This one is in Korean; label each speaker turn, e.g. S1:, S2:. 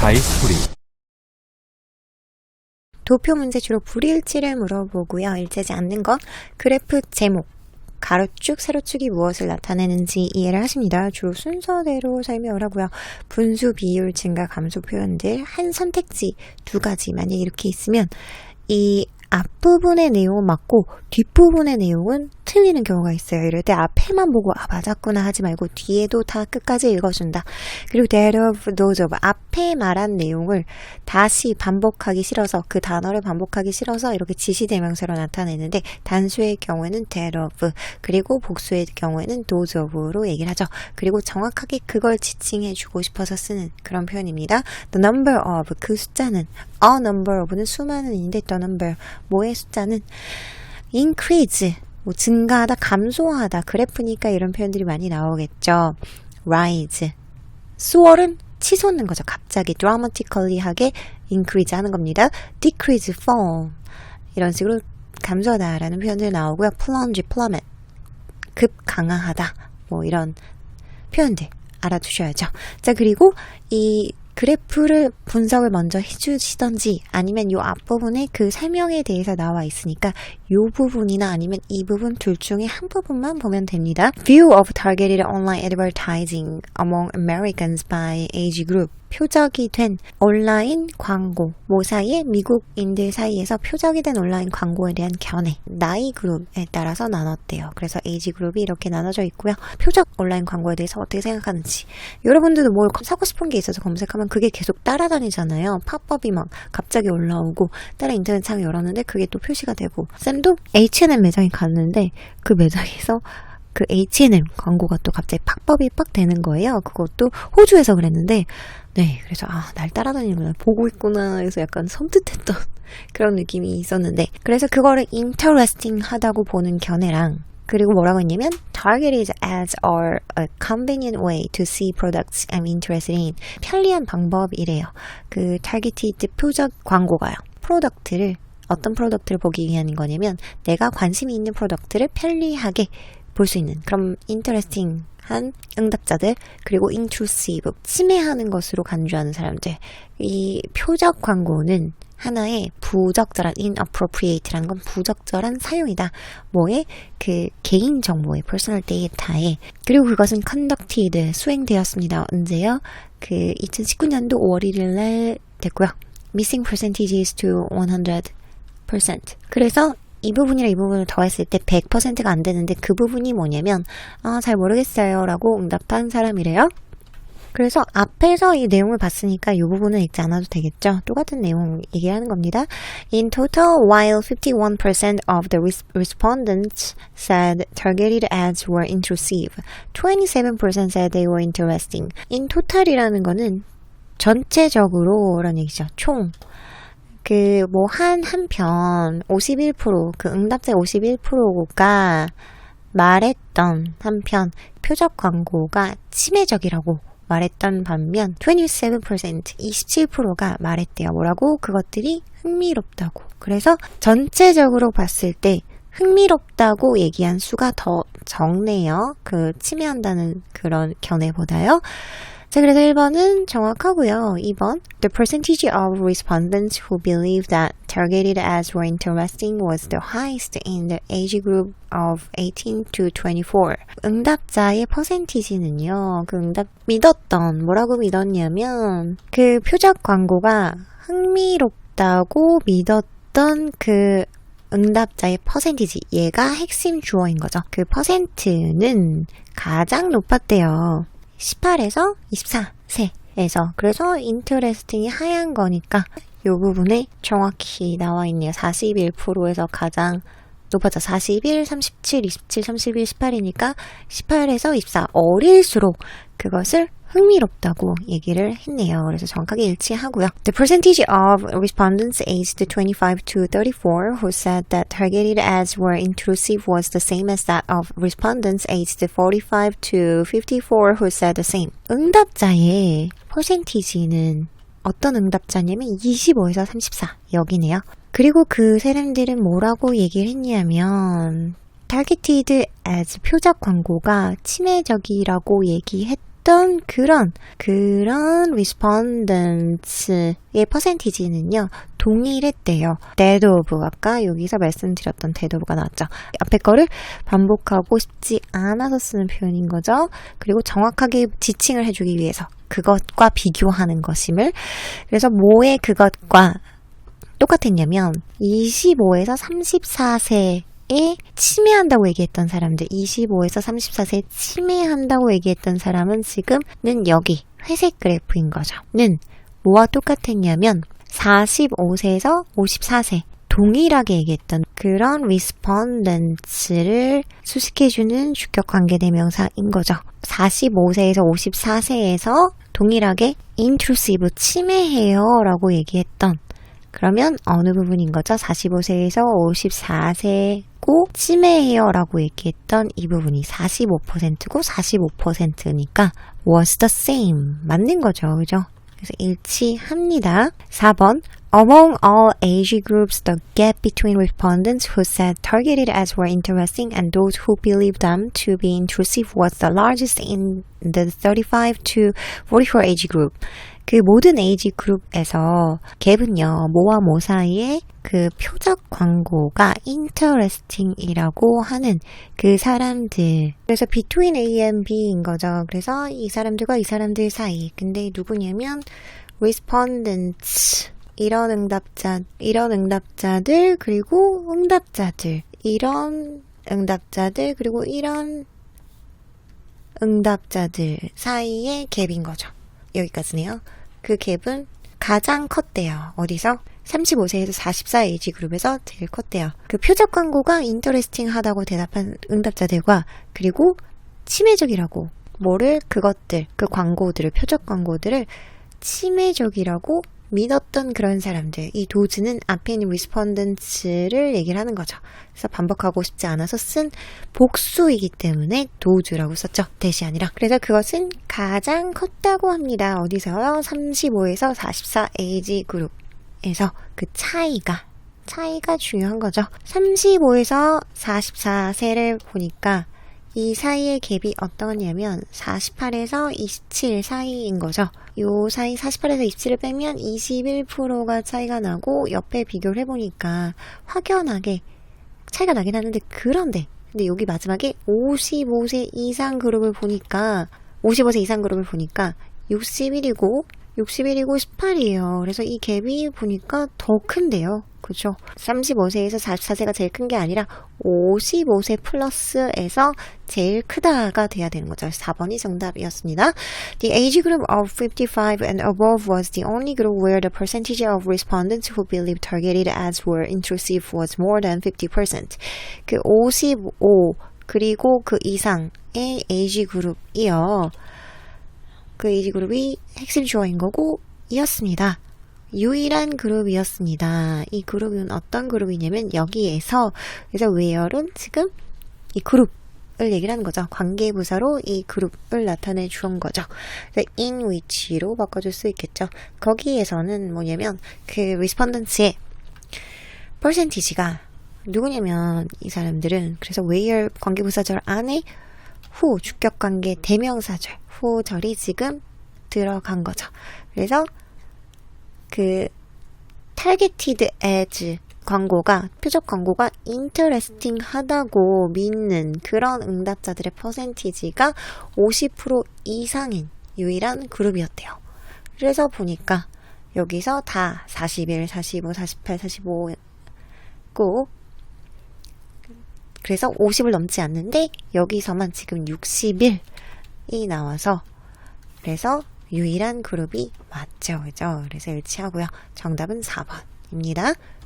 S1: 다이스토리.
S2: 도표 문제 주로 불일치를 물어보고요. 일치하지 않는 건 그래프 제목, 가로축, 세로축이 무엇을 나타내는지 이해를 하십니다. 주로 순서대로 설명을 하고요. 분수, 비율, 증가, 감소 표현들 한 선택지 두 가지 만약 이렇게 있으면 이 앞부분의 내용은 맞고 뒷부분의 내용은 틀리는 경우가 있어요. 이럴 때 앞에만 보고 맞았구나 하지 말고 뒤에도 다 끝까지 읽어준다. 그리고 that of, those of 앞에 말한 내용을 다시 반복하기 싫어서 그 단어를 반복하기 싫어서 이렇게 지시대명사로 나타내는데 단수의 경우에는 that of 그리고 복수의 경우에는 those of로 얘기를 하죠. 그리고 정확하게 그걸 지칭해주고 싶어서 쓰는 그런 표현입니다. The number of 그 숫자는 a number of는 수많은인데 the number 뭐의 숫자는 increase 뭐 증가하다, 감소하다, 그래프니까 이런 표현들이 많이 나오겠죠. rise, soar은 치솟는 거죠. 갑자기 dramatically 하게 increase 하는 겁니다. decrease, fall 이런 식으로 감소하다라는 표현들 나오고요. plunge, plummet, 급 강화하다 뭐 이런 표현들 알아두셔야죠. 자, 그리고 이 그래프를 분석을 먼저 해주시던지 아니면 이 앞부분에 그 설명에 대해서 나와 있으니까 이 부분이나 아니면 이 부분 둘 중에 한 부분만 보면 됩니다. View of targeted online advertising among Americans by age group. 표적이 된 온라인 광고, 모사의 미국인들 사이에서 표적이 된 온라인 광고에 대한 견해, 나이 그룹에 따라서 나눴대요. 그래서 에이지 그룹이 이렇게 나눠져 있고요. 표적 온라인 광고에 대해서 어떻게 생각하는지. 여러분들도 뭘 사고 싶은 게 있어서 검색하면 그게 계속 따라다니잖아요. 팝업이 막 갑자기 올라오고 따라 인터넷 창 열었는데 그게 또 표시가 되고. 쌤도 H&M 매장에 갔는데 그 매장에서 그 H&M 광고가 또 갑자기 팝업이 빡 되는 거예요. 그것도 호주에서 그랬는데 네, 그래서 날 따라다니는 보고 있구나 해서 약간 섬뜩했던 그런 느낌이 있었는데 그래서 그거를 interesting 하다고 보는 견해랑 그리고 뭐라고 했냐면 targeted ads are a convenient way to see products I'm interested in. 편리한 방법이래요. 그 targeted 표적 광고가요. 프로덕트를 어떤 프로덕트를 보기 위한 거냐면 내가 관심이 있는 프로덕트를 편리하게 볼 수 있는 그럼 interesting한 응답자들 그리고 intrusive 침해하는 것으로 간주하는 사람들 이 표적 광고는 하나의 부적절한 inappropriate라는 건 부적절한 사용이다. 뭐의 그 개인 정보의 personal data에 그리고 그것은 conducted 수행되었습니다. 언제요? 그 2019년도 5월 1일 날 됐고요. Missing percentages to 100%. 그래서 이 부분이랑 이 부분을 더했을 때 100%가 안 되는데 그 부분이 뭐냐면 잘 모르겠어요 라고 응답한 사람이래요. 그래서 앞에서 이 내용을 봤으니까 이 부분은 읽지 않아도 되겠죠. 똑같은 내용 얘기하는 겁니다. In total, while 51% of the respondents said targeted ads were intrusive, 27% said they were interesting. In total이라는 거는 전체적으로 라는 얘기죠. 총. 그 뭐 한 편 51% 그 응답자의 51%가 말했던 한편 표적 광고가 침해적이라고 말했던 반면 27% 27%가 말했대요. 뭐라고? 그것들이 흥미롭다고. 그래서 전체적으로 봤을 때 흥미롭다고 얘기한 수가 더 적네요. 그 침해한다는 그런 견해보다요. 자, 그래서 1번은 정확하고요. 2번 The percentage of respondents who believed that targeted ads were interesting was the highest in the age group of 18 to 24. 응답자의 퍼센티지는요. 그 응답 믿었던 뭐라고 믿었냐면 그 표적 광고가 흥미롭다고 믿었던 그 응답자의 퍼센티지 얘가 핵심 주어인 거죠. 그 퍼센트는 가장 높았대요. 18에서 24세에서 그래서 interesting이 하얀 거니까 이 부분에 정확히 나와 있네요. 41%에서 가장 높았죠. 41, 37, 27, 31, 18이니까 18에서 24 어릴수록 그것을 흥미롭다고 얘기를 했네요. 그래서 정확하게 일치하고요. The percentage of respondents aged 25 to 34 who said that targeted ads were intrusive was the same as that of respondents aged 45 to 54 who said the same. 응답자의 퍼센티지는 어떤 응답자냐면 25에서 34 여기네요. 그리고 그 사람들은 뭐라고 얘기를 했냐면 targeted ads 표적 광고가 침해적이라고 얘기했던 얘기했던 그런 respondents의 퍼센티지는요, 동일했대요. that of, 아까 여기서 말씀드렸던 that of가 나왔죠. 앞에 거를 반복하고 싶지 않아서 쓰는 표현인 거죠. 그리고 정확하게 지칭을 해주기 위해서 그것과 비교하는 것임을. 그래서 뭐의 그것과 똑같았냐면 25에서 34세에 치매한다고 얘기했던 사람들, 25에서 34세에 치매한다고 얘기했던 사람은 지금은 여기 회색 그래프인 거죠. 는 뭐와 똑같았냐면 45세에서 54세 동일하게 얘기했던 그런 respondents를 수식해주는 주격관계대명사인 거죠. 45세에서 54세에서 동일하게 intrusive, 침해해요 라고 얘기했던, 그러면 어느 부분인 거죠? 45세에서 54세고 침해해요 라고 얘기했던 이 부분이 45%고 45%니까 was the same, 맞는 거죠. 그죠? 그래서 일치합니다. 4번 Among all age groups, the gap between respondents who said targeted ads were interesting and those who believed them to be intrusive was the largest in the 35 to 44 age group. 그 모든 에이지 그룹에서 갭은요, 뭐와 뭐 사이에 그 표적 광고가 interesting이라고 하는 그 사람들. 그래서 between A and B인 거죠. 그래서 이 사람들과 이 사람들 사이. 근데 누구냐면 respondents. 이런 응답자들, 그리고 응답자들. 이런 응답자들, 그리고 이런 응답자들 사이의 갭인 거죠. 여기까지네요. 그 갭은 가장 컸대요. 어디서? 35세에서 44 에이지 그룹에서 제일 컸대요. 그 표적 광고가 인터레스팅 하다고 대답한 응답자들과, 그리고 치매적이라고, 그것들, 그 광고들을, 표적 광고들을 치매적이라고 믿었던 그런 사람들. 이 도즈는 앞에 있는 respondents를 얘기를 하는 거죠. 그래서 반복하고 싶지 않아서 쓴 복수이기 때문에 도즈라고 썼죠. 대시 아니라. 그래서 그것은 가장 컸다고 합니다. 어디서요? 35에서 44 에이지 그룹에서 그 차이가 중요한 거죠. 35에서 44세를 보니까 이 사이의 갭이 어떠냐면 48에서 27 사이인 거죠. 요 사이 48에서 27을 빼면 21%가 차이가 나고, 옆에 비교를 해보니까 확연하게 차이가 나긴 하는데, 근데 여기 마지막에 55세 이상 그룹을 보니까 61이고 18이에요. 그래서 이 갭이 보니까 더 큰데요. 그죠? 35세에서 44세가 제일 큰 게 아니라 55세 플러스에서 제일 크다가 돼야 되는 거죠. 4번이 정답이었습니다. The age group of 55 and above was the only group where the percentage of respondents who believed targeted ads were intrusive was more than 50%. 그 55 그리고 그 이상의 에이지 그룹이요. 그 에이지 그룹이 핵심 주어인 거고 이었습니다. 유일한 그룹이었습니다. 이 그룹은 어떤 그룹이냐면 여기에서, 그래서 where은 지금 이 그룹을 얘기를 하는 거죠. 관계부사로 이 그룹을 나타내 주는 거죠. 그래서 in which로 바꿔줄 수 있겠죠. 거기에서는 뭐냐면 그 respondents의 percentage가 누구냐면 이 사람들은, 그래서 where 관계부사절 안에 who 주격관계 대명사절 who절이 지금 들어간 거죠. 그래서 그 targeted ads 광고가, 표적 광고가 interesting 하다고 믿는 그런 응답자들의 퍼센티지가 50% 이상인 유일한 그룹이었대요. 그래서 보니까 여기서 다 41, 45, 48, 45고, 그래서 50을 넘지 않는데 여기서만 지금 61이 나와서, 그래서 유일한 그룹이 맞죠. 그죠? 그래서 일치하고요. 정답은 4번입니다.